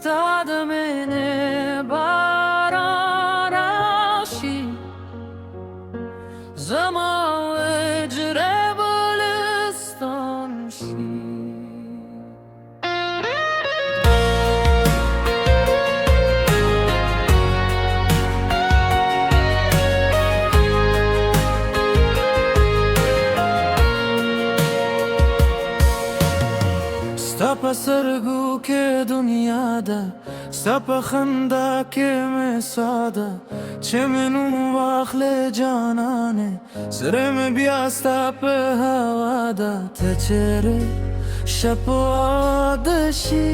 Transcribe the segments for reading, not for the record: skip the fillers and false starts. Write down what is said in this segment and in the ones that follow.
Stade mene bararashi Zaman ecre balistan shi Sta sargu ke dünyada Sta khanda ke mesada Çemenu vakhle canane Sre me biasta pe havada Te çere şapo adashi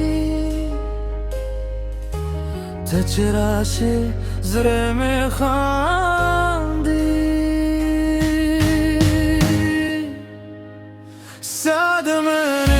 Te çeraşe zre me khandi Sad mene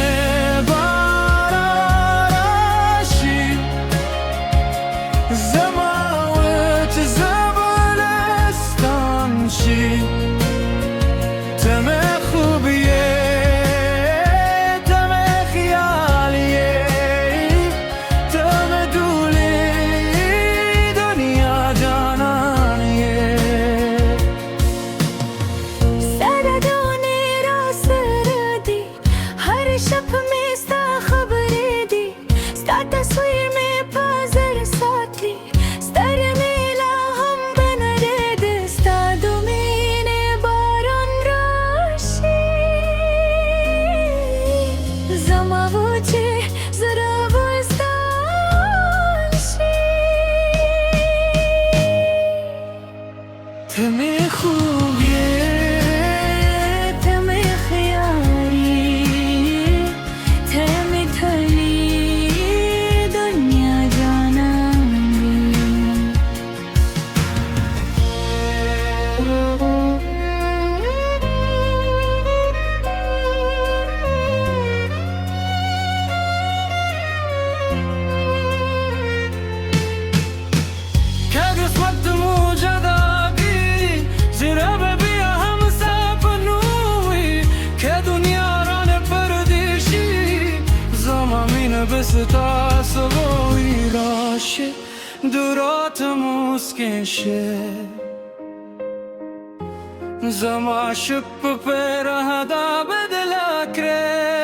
بستا سوی راشه دورات مسکشه زما شپ پر هدا بدلا کره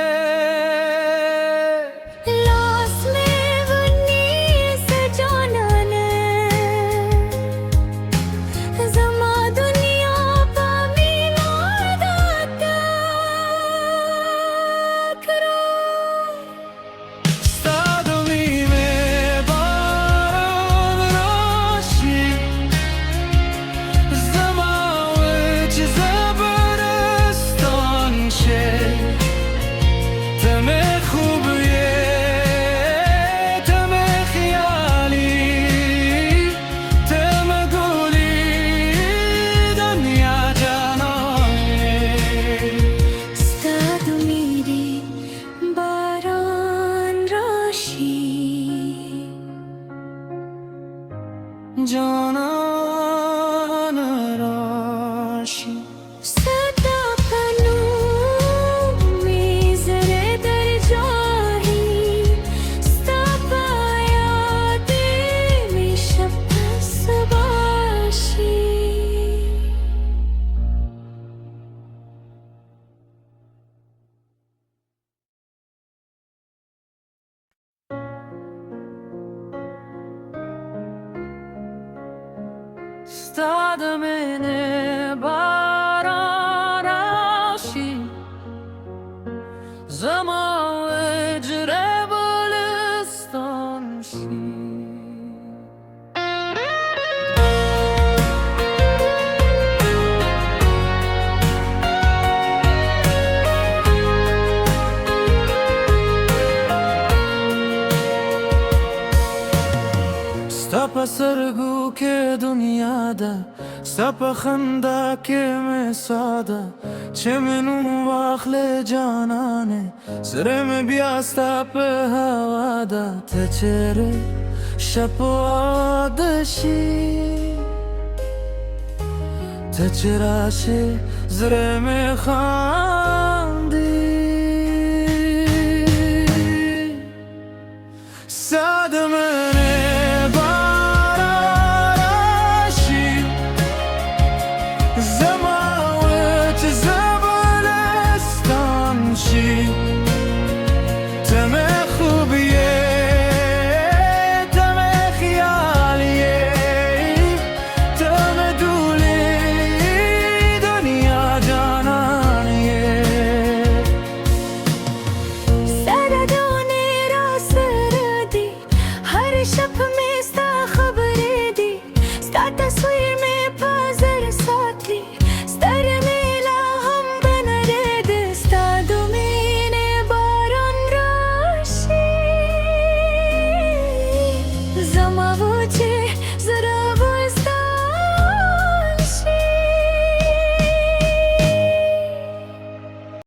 جانان راشی صدا پنو میذاره در جایی ستا یادی میشه پس باشی Stade mene bararashi Zaman ecre balistan shi Sta sargu ke dünyada Sta khanda ke mesada Çemenu vakhle canane Sre me biasta pe havada Te çere şapo adashi Te çeraşe zre me khandi